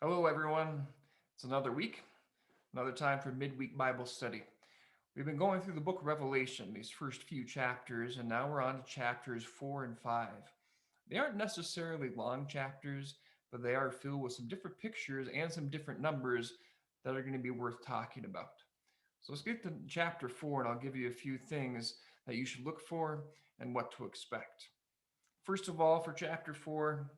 Hello, everyone. It's another week, another time for midweek Bible study. We've been going through the book of Revelation, these first few chapters, and now we're on to chapters 4 and 5. They aren't necessarily long chapters, but they are filled with some different pictures and some different numbers that are going to be worth talking about. So let's get to chapter 4, and I'll give you a few things that you should look for and what to expect. First of all, for chapter 4,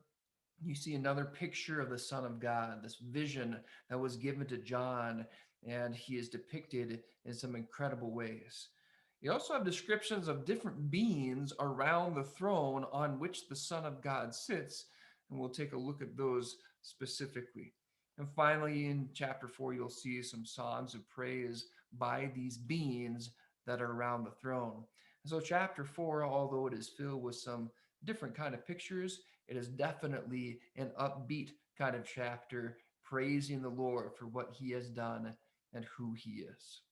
you see another picture of the Son of God, this vision that was given to John, and he is depicted in some incredible ways. You also have descriptions of different beings around the throne on which the Son of God sits, and we'll take a look at those specifically. And finally, in chapter 4, you'll see some songs of praise by these beings that are around the throne. And so, chapter 4, although it is filled with some different kind of pictures, it is definitely an upbeat kind of chapter, praising the Lord for what he has done and who he is.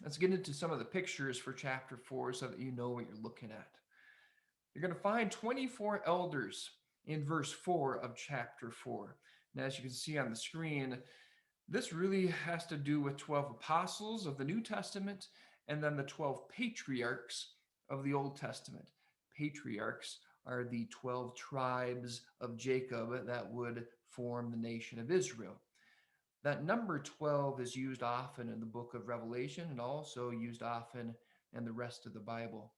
Let's get into some of the pictures for chapter 4 so that you know what you're looking at. You're going to find 24 elders in verse 4 of chapter 4. And as you can see on the screen, this really has to do with 12 apostles of the New Testament and then the 12 patriarchs of the Old Testament. Patriarchs are the 12 tribes of Jacob that would form the nation of Israel. That number 12 is used often in the book of Revelation and also used often in the rest of the Bible.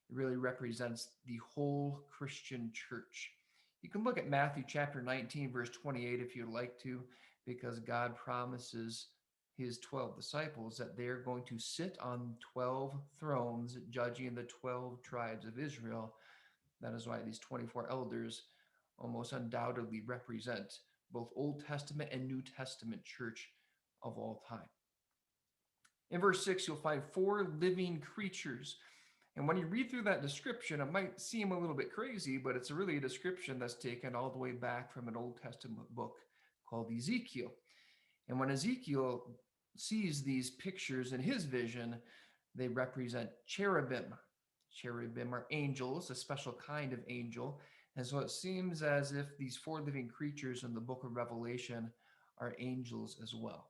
It really represents the whole Christian church. You can look at Matthew chapter 19, verse 28 if you'd like to, because God promises his 12 disciples that they're going to sit on 12 thrones, judging the 12 tribes of Israel. That is why these 24 elders almost undoubtedly represent both Old Testament and New Testament church of all time. In verse 6, you'll find four living creatures. And when you read through that description, it might seem a little bit crazy, but it's really a description that's taken all the way back from an Old Testament book called Ezekiel. And when Ezekiel sees these pictures in his vision, they represent cherubim. Cherubim are angels, a special kind of angel. And so it seems as if these four living creatures in the book of Revelation are angels as well.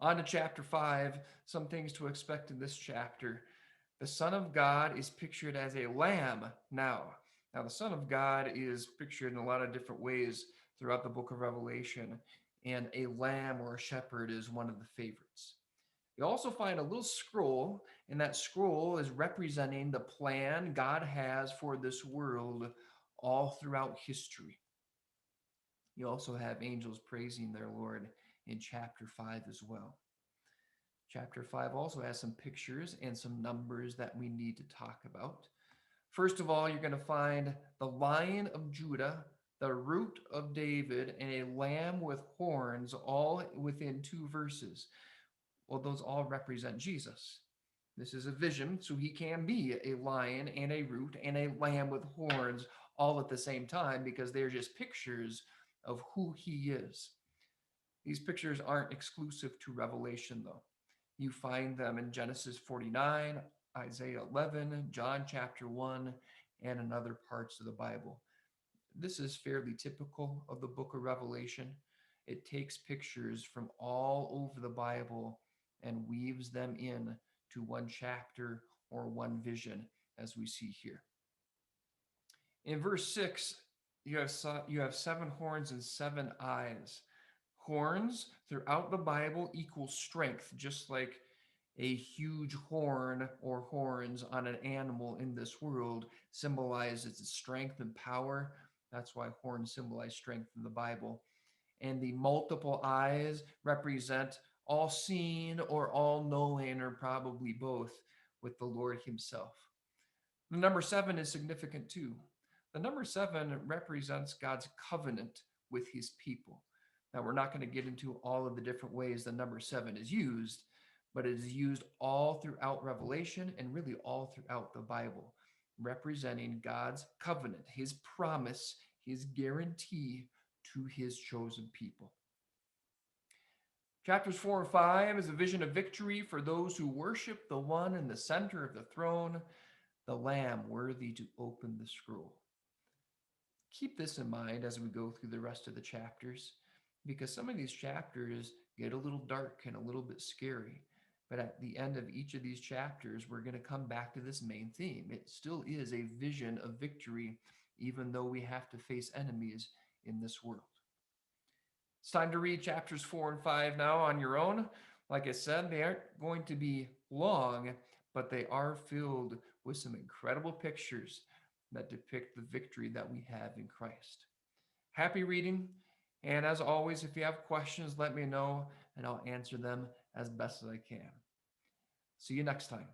On to chapter 5, some things to expect in this chapter. The Son of God is pictured as a lamb now. Now, the Son of God is pictured in a lot of different ways throughout the book of Revelation, and a lamb or a shepherd is one of the favorites. You also find a little scroll, and that scroll is representing the plan God has for this world all throughout history. You also have angels praising their Lord in chapter 5 as well. Chapter 5 also has some pictures and some numbers that we need to talk about. First of all, you're going to find the Lion of Judah, the Root of David, and a lamb with horns, all within two verses. Well, those all represent Jesus. This is a vision, so he can be a lion and a root and a lamb with horns all at the same time because they're just pictures of who he is. These pictures aren't exclusive to Revelation, though. You find them in Genesis 49, Isaiah 11, John chapter 1, and in other parts of the Bible. This is fairly typical of the book of Revelation. It takes pictures from all over the Bible and weaves them in to one chapter or one vision, as we see here. In verse 6, you have seven horns and seven eyes. Horns throughout the Bible equal strength, just like a huge horn or horns on an animal in this world symbolizes its strength and power. That's why horns symbolize strength in the Bible. And the multiple eyes represent all seeing or all knowing, or probably both, with the Lord Himself. The number seven is significant too. The number seven represents God's covenant with His people. Now, we're not going to get into all of the different ways the number seven is used, but it is used all throughout Revelation and really all throughout the Bible, representing God's covenant, His promise, His guarantee to His chosen people. Chapters 4 and 5 is a vision of victory for those who worship the one in the center of the throne, the Lamb worthy to open the scroll. Keep this in mind as we go through the rest of the chapters, because some of these chapters get a little dark and a little bit scary. But at the end of each of these chapters, we're going to come back to this main theme. It still is a vision of victory, even though we have to face enemies in this world. It's time to read chapters 4 and 5 now on your own. Like I said, they aren't going to be long, but they are filled with some incredible pictures that depict the victory that we have in Christ. Happy reading. And as always, if you have questions, let me know and I'll answer them as best as I can. See you next time.